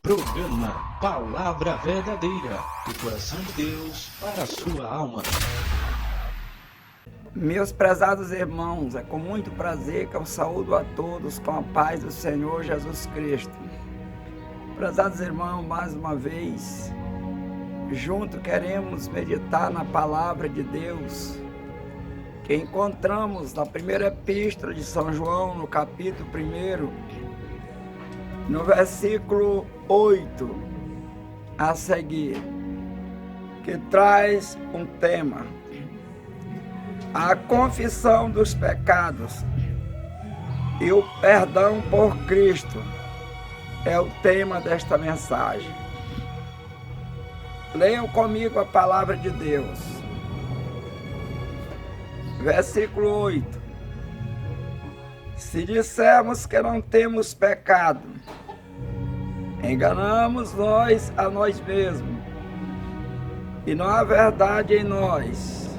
Programa Palavra Verdadeira, do coração de Deus para a sua alma. Meus prezados irmãos, é com muito prazer que eu saúdo a todos com a paz do Senhor Jesus Cristo. Prezados irmãos, mais uma vez, junto queremos meditar na Palavra de Deus, que encontramos na primeira epístola de São João, no capítulo 1, no versículo 8 a seguir, que traz um tema: a confissão dos pecados e o perdão por Cristo é o tema desta mensagem. Leiam comigo a palavra de Deus. Versículo 8: se dissermos que não temos pecado, enganamos nós a nós mesmos, e não há verdade em nós.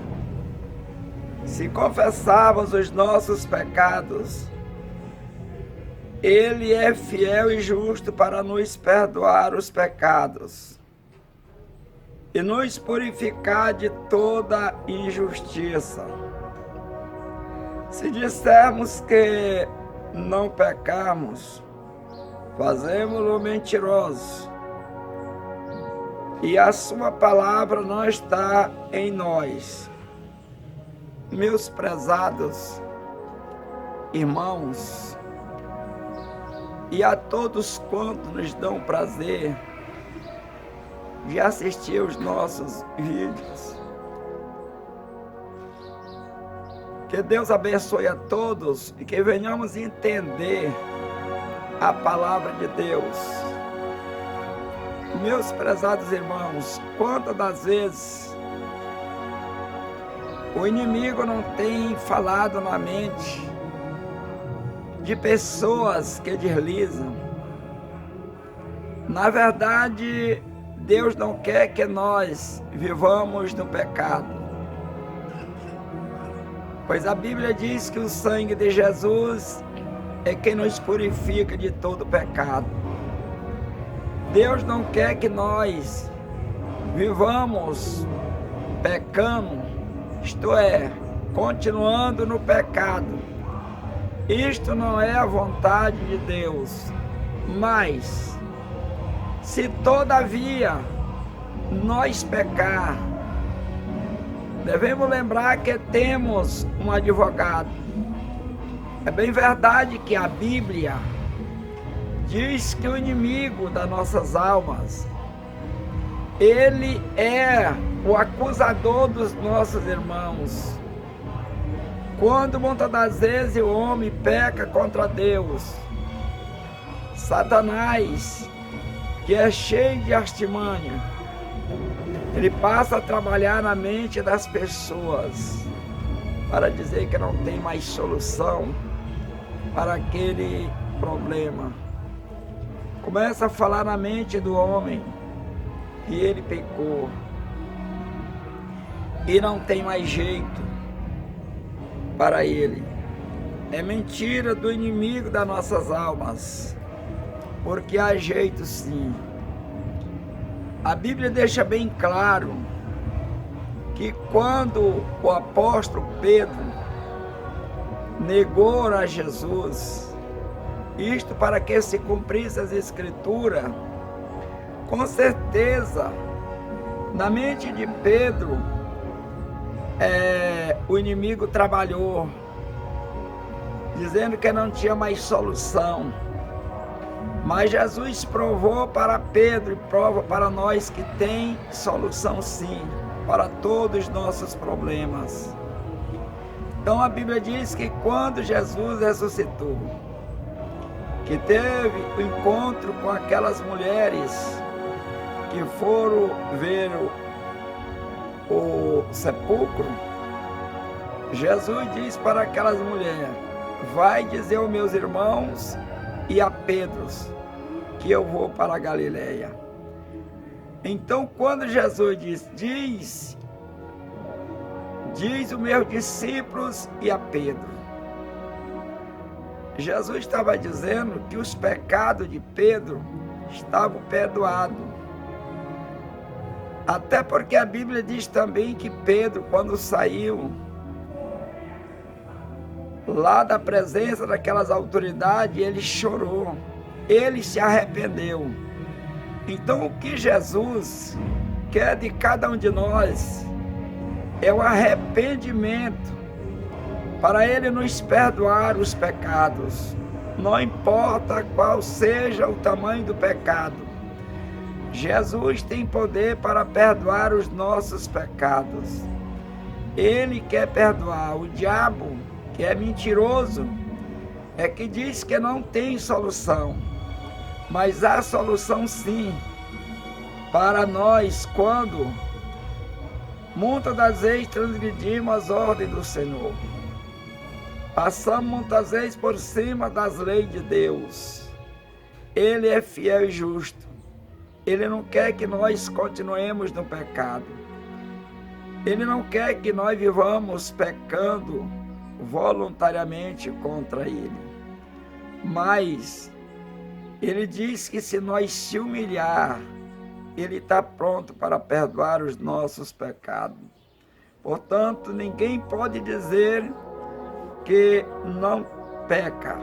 Se confessarmos os nossos pecados, Ele é fiel e justo para nos perdoar os pecados e nos purificar de toda injustiça. Se dissermos que não pecamos, fazemos-lo mentiroso, e a sua palavra não está em nós. Meus prezados irmãos, e a todos quantos nos dão prazer de assistir os nossos vídeos, que Deus abençoe a todos e que venhamos entender a palavra de Deus. Meus prezados irmãos, quantas das vezes o inimigo não tem falado na mente de pessoas que deslizam? Na verdade, Deus não quer que nós vivamos no pecado, pois a Bíblia diz que o sangue de Jesus é quem nos purifica de todo pecado. Deus não quer que nós vivamos pecando, isto é, continuando no pecado. Isto não é a vontade de Deus. Mas, se todavia nós pecar, devemos lembrar que temos um advogado. É bem verdade que a Bíblia diz que o inimigo das nossas almas, ele é o acusador dos nossos irmãos. Quando muitas das vezes o homem peca contra Deus, Satanás, que é cheio de artimanha, ele passa a trabalhar na mente das pessoas para dizer que não tem mais solução para aquele problema. Começa a falar na mente do homem que ele pecou e não tem mais jeito para ele. É mentira do inimigo das nossas almas, porque há jeito sim. A Bíblia deixa bem claro que quando o apóstolo Pedro negou a Jesus, isto para que se cumprisse as Escrituras, com certeza, na mente de Pedro, o inimigo trabalhou, dizendo que não tinha mais solução. Mas Jesus provou para Pedro e prova para nós que tem solução sim, para todos os nossos problemas. Então a Bíblia diz que quando Jesus ressuscitou, que teve o encontro com aquelas mulheres que foram ver o sepulcro, Jesus diz para aquelas mulheres: vai dizer aos meus irmãos e a Pedro que eu vou para a Galileia. Então quando Jesus diz os meus discípulos e a Pedro, Jesus estava dizendo que os pecados de Pedro estavam perdoados. Até porque a Bíblia diz também que Pedro, quando saiu lá da presença daquelas autoridades, ele chorou, ele se arrependeu. Então o que Jesus quer de cada um de nós é o arrependimento, para Ele nos perdoar os pecados, não importa qual seja o tamanho do pecado. Jesus tem poder para perdoar os nossos pecados. Ele quer perdoar. O diabo, que é mentiroso, é que diz que não tem solução, mas há solução sim, para nós quando muitas das vezes transgredimos as ordens do Senhor. Passamos muitas vezes por cima das leis de Deus. Ele é fiel e justo. Ele não quer que nós continuemos no pecado. Ele não quer que nós vivamos pecando voluntariamente contra Ele. Mas Ele diz que se nós se humilhar, Ele está pronto para perdoar os nossos pecados. Portanto, ninguém pode dizer que não peca.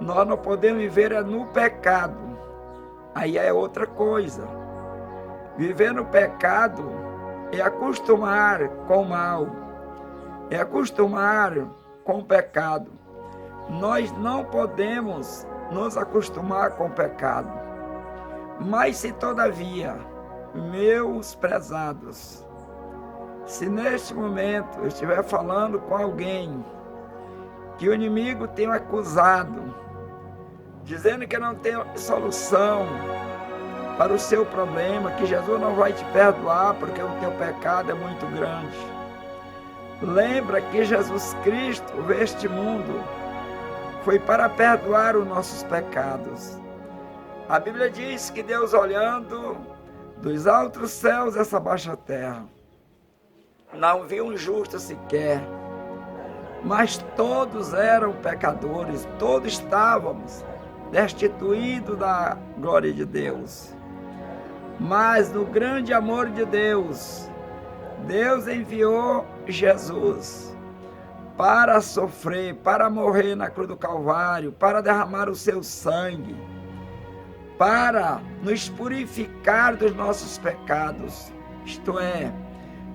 Nós não podemos viver no pecado. Aí é outra coisa. Viver no pecado é acostumar com o mal, é acostumar com o pecado. Nós não podemos nos acostumar com o pecado. Mas se todavia, meus prezados, se neste momento eu estiver falando com alguém que o inimigo tem acusado, dizendo que não tem solução para o seu problema, que Jesus não vai te perdoar porque o teu pecado é muito grande. Lembra que Jesus Cristo veio a este mundo, foi para perdoar os nossos pecados. A Bíblia diz que Deus, olhando dos altos céus essa baixa terra, não viu um justo sequer, mas todos eram pecadores, todos estávamos destituídos da glória de Deus. Mas no grande amor de Deus, Deus enviou Jesus para sofrer, para morrer na cruz do Calvário, para derramar o seu sangue, para nos purificar dos nossos pecados, isto é,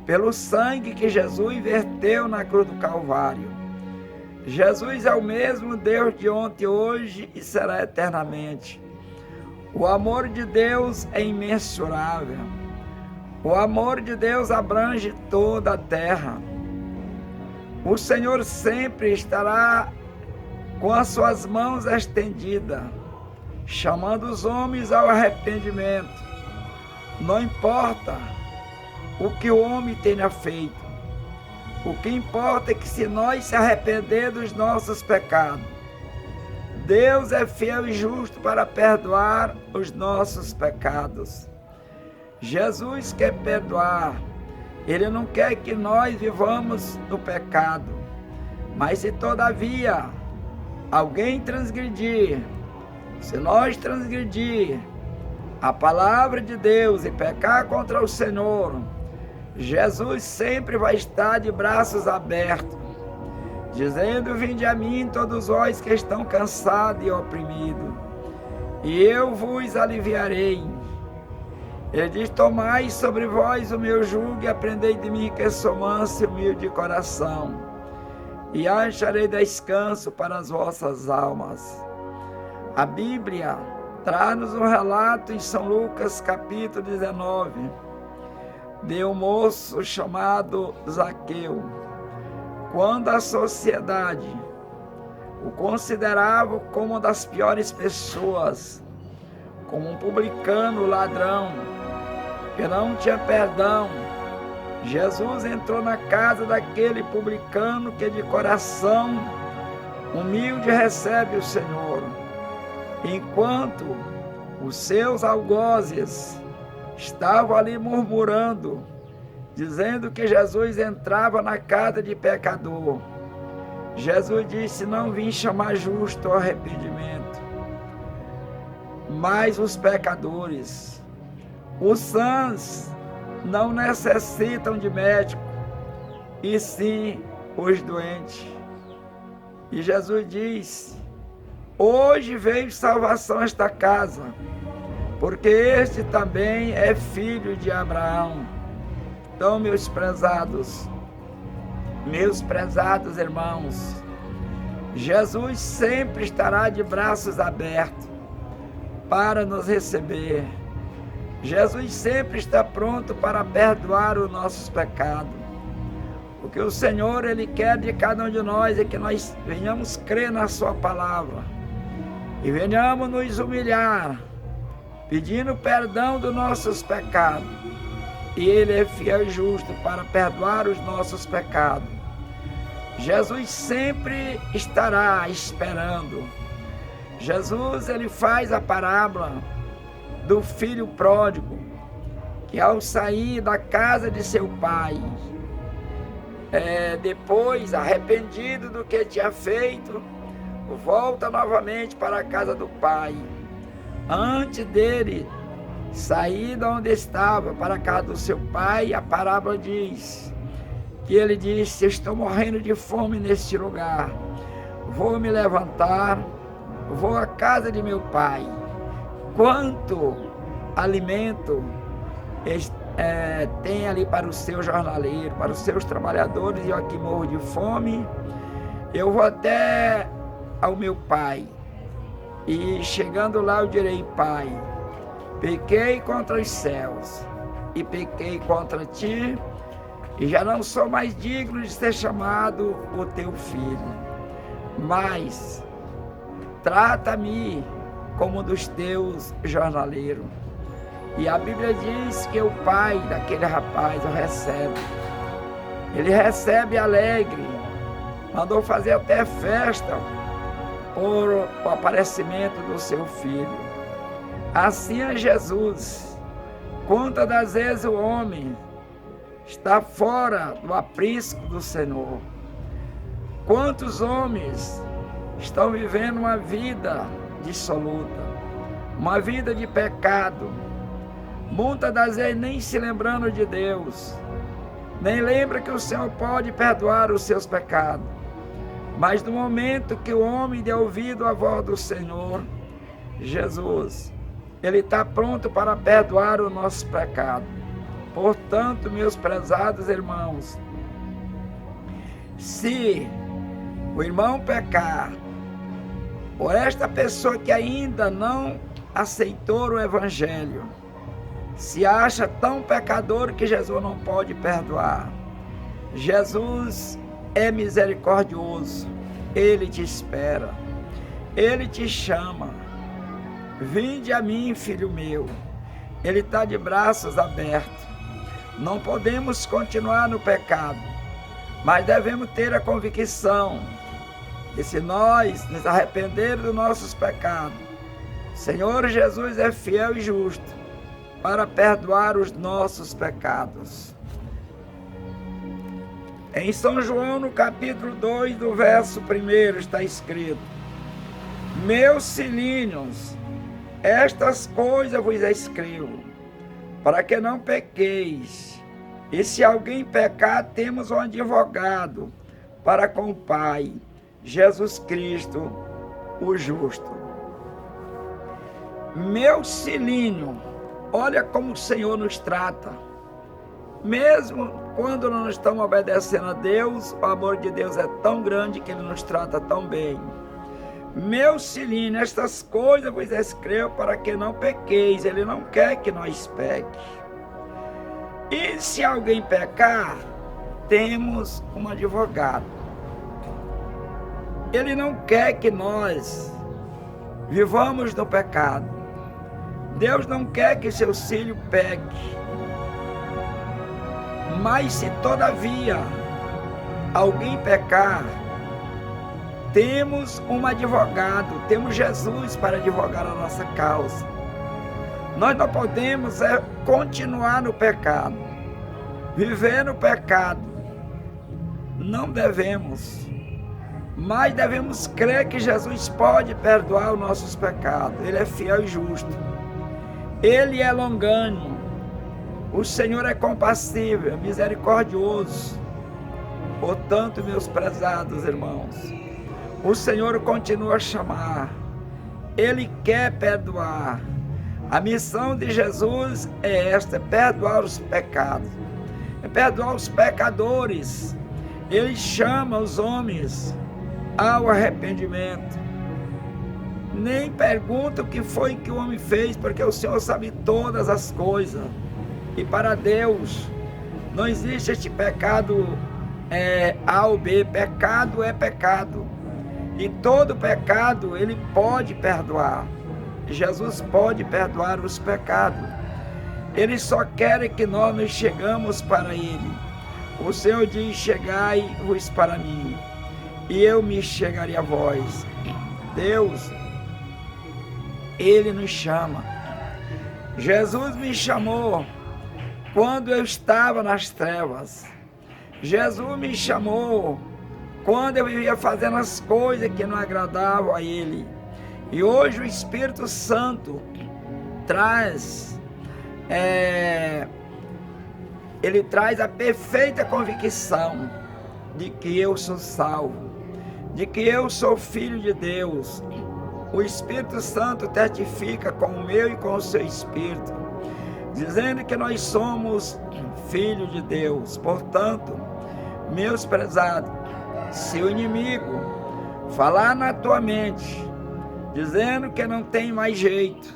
pelo sangue que Jesus verteu na cruz do Calvário. Jesus é o mesmo Deus de ontem, hoje e será eternamente. O amor de Deus é imensurável. O amor de Deus abrange toda a terra. O Senhor sempre estará com as suas mãos estendidas, chamando os homens ao arrependimento. Não importa o que o homem tenha feito. O que importa é que se nós se arrepender dos nossos pecados, Deus é fiel e justo para perdoar os nossos pecados. Jesus quer perdoar. Ele não quer que nós vivamos no pecado. Mas se todavia alguém transgredir, se nós transgredir a palavra de Deus e pecar contra o Senhor, Jesus sempre vai estar de braços abertos, dizendo: vinde a mim todos vós que estão cansados e oprimidos, e eu vos aliviarei. Ele diz: tomai sobre vós o meu jugo e aprendei de mim, que sou manso e humilde de coração, e acharei descanso para as vossas almas. A Bíblia traz-nos um relato em São Lucas capítulo 19, de um moço chamado Zaqueu. Quando a sociedade o considerava como uma das piores pessoas, como um publicano, ladrão, que não tinha perdão, Jesus entrou na casa daquele publicano que de coração humilde recebe o Senhor. Enquanto os seus algozes estavam ali murmurando, dizendo que Jesus entrava na casa de pecador, Jesus disse: não vim chamar justo ao arrependimento, mas os pecadores. Os sãs não necessitam de médico, e sim os doentes. E Jesus diz: hoje veio salvação a esta casa, porque este também é filho de Abraão. Então, meus prezados irmãos, Jesus sempre estará de braços abertos para nos receber. Jesus sempre está pronto para perdoar os nossos pecados. O que o Senhor, Ele quer de cada um de nós é que nós venhamos crer na sua palavra e venhamos nos humilhar, pedindo perdão dos nossos pecados. E Ele é fiel e justo para perdoar os nossos pecados. Jesus sempre estará esperando. Jesus, Ele faz a parábola do filho pródigo, que ao sair da casa de seu pai, depois, arrependido do que tinha feito, volta novamente para a casa do pai. Antes dele sair de onde estava para a casa do seu pai, a parábola diz que ele disse: estou morrendo de fome neste lugar, vou me levantar, vou à casa de meu pai. Quanto alimento tem ali para o seu jornaleiro, para os seus trabalhadores, e eu aqui morro de fome. Eu vou até ao meu pai, e chegando lá eu direi: pai, pequei contra os céus e pequei contra ti, e já não sou mais digno de ser chamado o teu filho, mas trata-me como dos teus jornaleiros. E a Bíblia diz que o pai daquele rapaz o recebe. Ele recebe alegre, mandou fazer até festa por o aparecimento do seu filho. Assim é Jesus. Quantas das vezes o homem está fora do aprisco do Senhor? Quantos homens estão vivendo uma vida dissoluta, uma vida de pecado, muitas das vezes nem se lembrando de Deus, nem lembra que o Senhor pode perdoar os seus pecados. Mas no momento que o homem deu ouvido à voz do Senhor, Jesus, Ele está pronto para perdoar o nosso pecado. Portanto, meus prezados irmãos, se o irmão pecar, ou esta pessoa que ainda não aceitou o Evangelho, se acha tão pecador que Jesus não pode perdoar, Jesus é misericordioso, Ele te espera, Ele te chama. Vinde a mim, filho meu. Ele está de braços abertos. Não podemos continuar no pecado, mas devemos ter a convicção que se nós nos arrependermos dos nossos pecados, o Senhor Jesus é fiel e justo para perdoar os nossos pecados. Em São João, no capítulo 2, do verso 1, está escrito: meus filhinhos, estas coisas vos escrevo, para que não pequeis. E se alguém pecar, temos um advogado para com o Pai, Jesus Cristo, o justo. Meu filhinho, olha como o Senhor nos trata. Mesmo quando não estamos obedecendo a Deus, o amor de Deus é tão grande que Ele nos trata tão bem. Meu filhinho, estas coisas vos escrevo para que não pequeis. Ele não quer que nós pequemos. E se alguém pecar, temos um advogado. Ele não quer que nós vivamos no pecado. Deus não quer que seu filho peque. Mas se todavia alguém pecar, temos um advogado, temos Jesus para advogar a nossa causa. Nós não podemos continuar no pecado, viver no pecado. Não devemos. mas devemos crer que Jesus pode perdoar os nossos pecados. Ele é fiel e justo. Ele é longânimo. O Senhor é compassível, misericordioso. Portanto, meus prezados irmãos, o Senhor continua a chamar. Ele quer perdoar. A missão de Jesus é esta: é perdoar os pecados, é perdoar os pecadores. Ele chama os homens ao arrependimento. Nem pergunta o que foi que o homem fez, porque o Senhor sabe todas as coisas. E para Deus não existe este pecado A ou B. Pecado é pecado. E todo pecado Ele pode perdoar. Jesus pode perdoar os pecados. Ele só quer que nós nos chegamos para Ele. O Senhor diz: chegai-vos para mim, e eu me chegarei a vós. Deus, Ele nos chama. Jesus me chamou quando eu estava nas trevas. Jesus me chamou quando eu vivia fazendo as coisas que não agradavam a Ele. E hoje o Espírito Santo traz, Ele traz a perfeita convicção de que eu sou salvo, de que eu sou filho de Deus. O Espírito Santo testifica com o meu e com o seu Espírito, dizendo que nós somos filhos de Deus. Portanto, meus prezados, se o inimigo falar na tua mente, dizendo que não tem mais jeito,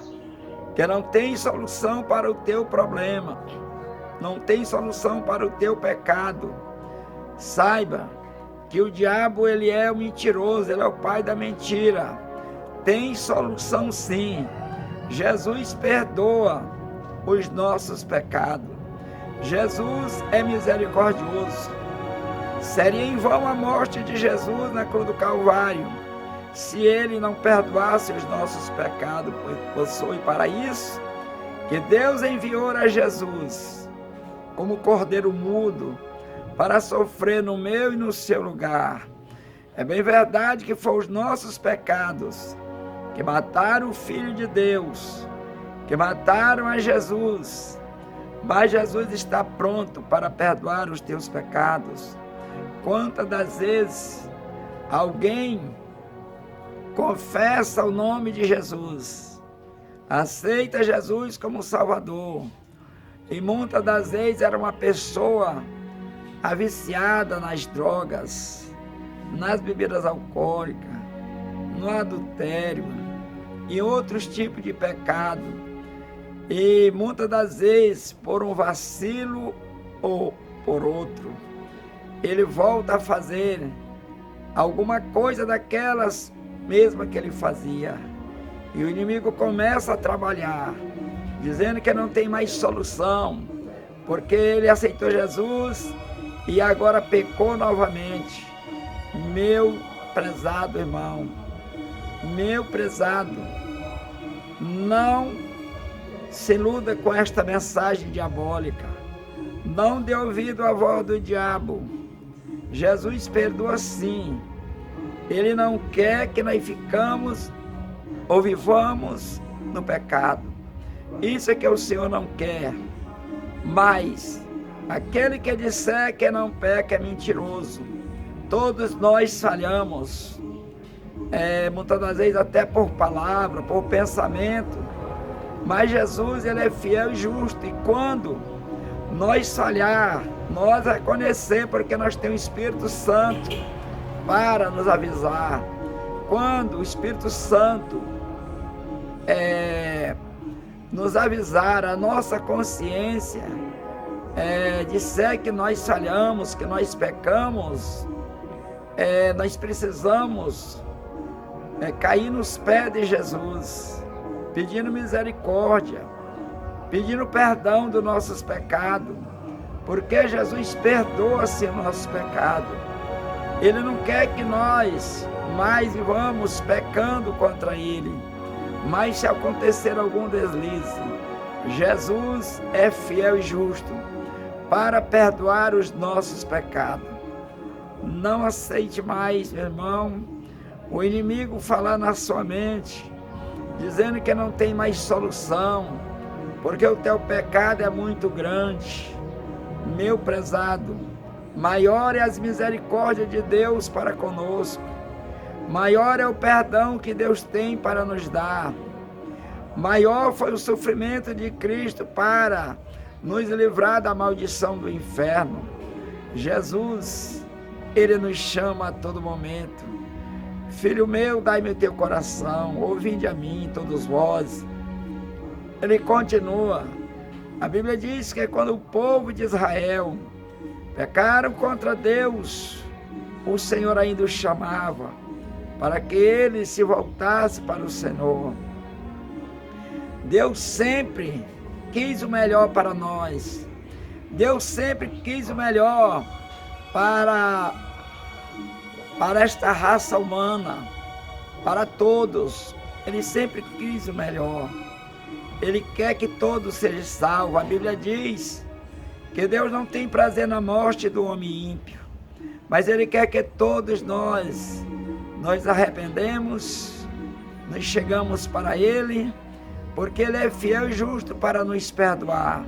que não tem solução para o teu problema, não tem solução para o teu pecado, saiba que o diabo, ele é o mentiroso, ele é o pai da mentira. Tem solução sim. Jesus perdoa os nossos pecados. Jesus é misericordioso. Seria em vão a morte de Jesus na cruz do Calvário, se Ele não perdoasse os nossos pecados. Pois foi para isso que Deus enviou a Jesus como cordeiro mudo, para sofrer no meu e no seu lugar. É bem verdade que foram os nossos pecados que mataram o Filho de Deus, que mataram a Jesus, mas Jesus está pronto para perdoar os teus pecados. Quantas das vezes alguém confessa o nome de Jesus, aceita Jesus como Salvador, e muitas das vezes era uma pessoa viciada nas drogas, nas bebidas alcoólicas, no adultério e outros tipos de pecado, e muitas das vezes por um vacilo ou por outro, ele volta a fazer alguma coisa daquelas mesma que ele fazia, e o inimigo começa a trabalhar, dizendo que não tem mais solução, porque ele aceitou Jesus e agora pecou novamente. Meu prezado irmão, meu prezado, não se iluda com esta mensagem diabólica. Não dê ouvido à voz do diabo. Jesus perdoa sim. Ele não quer que nós ficamos ou vivamos no pecado. Isso é que o Senhor não quer. Mas aquele que disser que não peca é mentiroso. Todos nós falhamos, muitas das vezes até por palavra, por pensamento, mas Jesus, ele é fiel e justo, e quando nós falhar, nós reconhecer, porque nós temos o Espírito Santo para nos avisar. Quando o Espírito Santo nos avisar, a nossa consciência disser que nós falhamos, que nós pecamos, nós precisamos cair nos pés de Jesus, pedindo misericórdia, pedindo perdão dos nossos pecados, porque Jesus perdoa-se o nosso pecado. Ele não quer que nós mais vivamos pecando contra Ele, mas se acontecer algum deslize, Jesus é fiel e justo para perdoar os nossos pecados. Não aceite mais, meu irmão, o inimigo falar na sua mente, dizendo que não tem mais solução, porque o teu pecado é muito grande. Meu prezado, maior é as misericórdias de Deus para conosco, maior é o perdão que Deus tem para nos dar, maior foi o sofrimento de Cristo para nos livrar da maldição do inferno. Jesus, Ele nos chama a todo momento. Filho meu, dai-me o teu coração, ouvinde a mim, todos vós. Ele continua. A Bíblia diz que quando o povo de Israel pecaram contra Deus, o Senhor ainda os chamava para que ele se voltasse para o Senhor. Deus sempre quis o melhor para nós. Deus sempre quis o melhor para esta raça humana, para todos. Ele sempre quis o melhor. Ele quer que todos sejam salvos. A Bíblia diz que Deus não tem prazer na morte do homem ímpio, mas Ele quer que todos nós arrependemos, nós chegamos para Ele, porque Ele é fiel e justo para nos perdoar.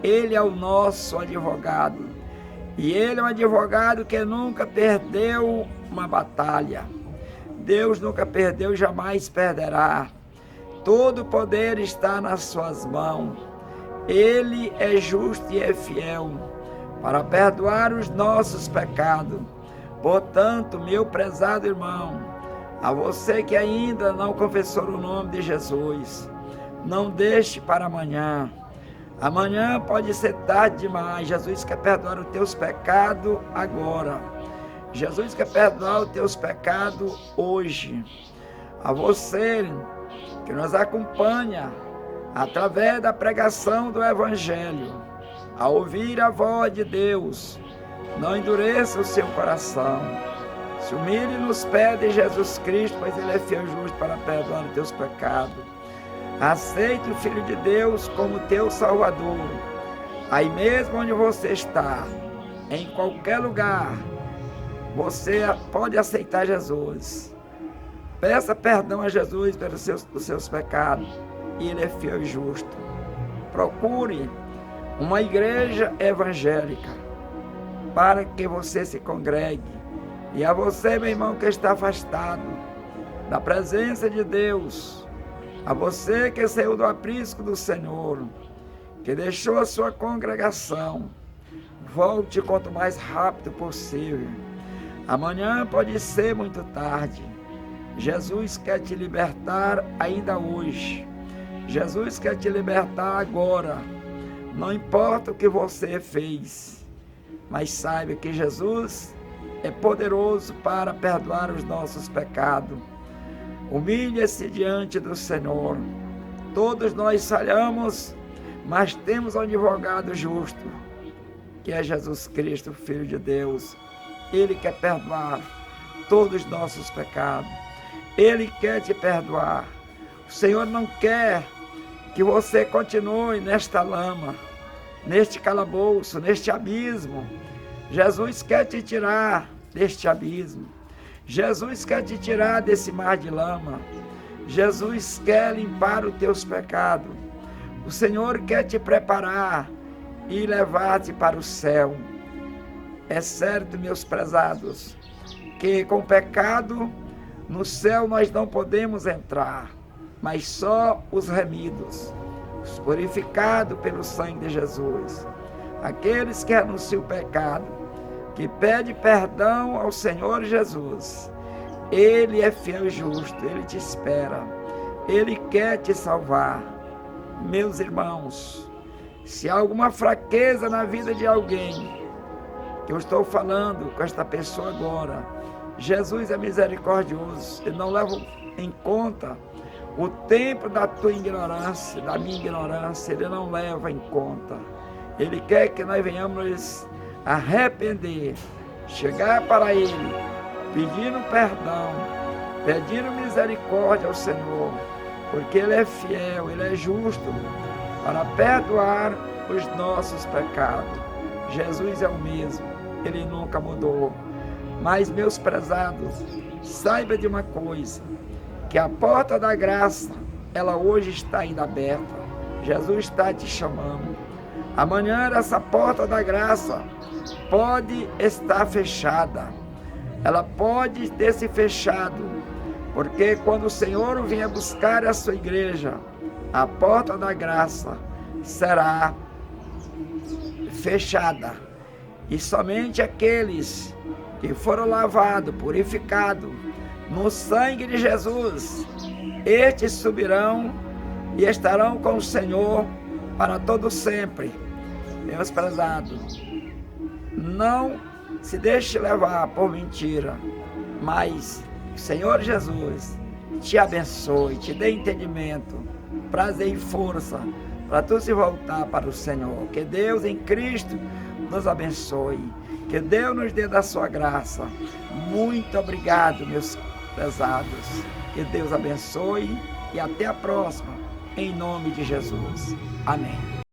Ele é o nosso advogado, e Ele é um advogado que nunca perdeu uma batalha. Deus nunca perdeu, jamais perderá. Todo o poder está nas suas mãos. Ele é justo e é fiel para perdoar os nossos pecados. Portanto, meu prezado irmão, a você que ainda não confessou o nome de Jesus, não deixe para amanhã. Amanhã pode ser tarde demais. Jesus quer perdoar os teus pecados agora. Jesus quer perdoar os teus pecados hoje. A você que nos acompanha através da pregação do Evangelho, a ouvir a voz de Deus, não endureça o seu coração. Se humilhe nos pés de Jesus Cristo, pois Ele é fiel e justo para perdoar os teus pecados. Aceite o Filho de Deus como teu Salvador. Aí mesmo onde você está, em qualquer lugar, você pode aceitar Jesus. Peça perdão a Jesus pelos seus pecados, e Ele é fiel e justo. Procure uma igreja evangélica para que você se congregue. E a você, meu irmão, que está afastado da presença de Deus, a você que saiu do aprisco do Senhor, que deixou a sua congregação, volte quanto mais rápido possível. Amanhã pode ser muito tarde. Jesus quer te libertar ainda hoje. Jesus quer te libertar agora. Não importa o que você fez, mas saiba que Jesus é poderoso para perdoar os nossos pecados. Humilhe-se diante do Senhor. Todos nós falhamos, mas temos um advogado justo, que é Jesus Cristo, Filho de Deus. Ele quer perdoar todos os nossos pecados. Ele quer te perdoar. O Senhor não quer que você continue nesta lama, neste calabouço, neste abismo. Jesus quer te tirar deste abismo. Jesus quer te tirar desse mar de lama. Jesus quer limpar os teus pecados. O Senhor quer te preparar e levar-te para o céu. É certo, meus prezados, que com pecado no céu nós não podemos entrar, mas só os remidos, os purificados pelo sangue de Jesus. Aqueles que anunciam o pecado, que pede perdão ao Senhor Jesus, Ele é fiel e justo, Ele te espera, Ele quer te salvar. Meus irmãos, se há alguma fraqueza na vida de alguém, que eu estou falando com esta pessoa agora, Jesus é misericordioso, Ele não leva em conta o tempo da tua ignorância, da minha ignorância, Ele não leva em conta. Ele quer que nós venhamos nos arrepender, chegar para Ele, pedindo perdão, pedindo misericórdia ao Senhor, porque Ele é fiel, Ele é justo para perdoar os nossos pecados. Jesus é o mesmo, Ele nunca mudou. Mas, meus prezados, saiba de uma coisa, que a porta da graça, ela hoje está ainda aberta. Jesus está te chamando. Amanhã essa porta da graça pode estar fechada. Ela pode ter se fechado, porque quando o Senhor vier buscar a sua igreja, a porta da graça será fechada. E somente aqueles que foram lavados, purificados no sangue de Jesus, estes subirão e estarão com o Senhor para todo sempre. Meus prezados, não se deixe levar por mentira, mas o Senhor Jesus te abençoe, te dê entendimento, prazer e força para tu se voltar para o Senhor. Que Deus em Cristo nos abençoe, que Deus nos dê da sua graça. Muito obrigado, meus prezados, que Deus abençoe e até a próxima, em nome de Jesus. Amém.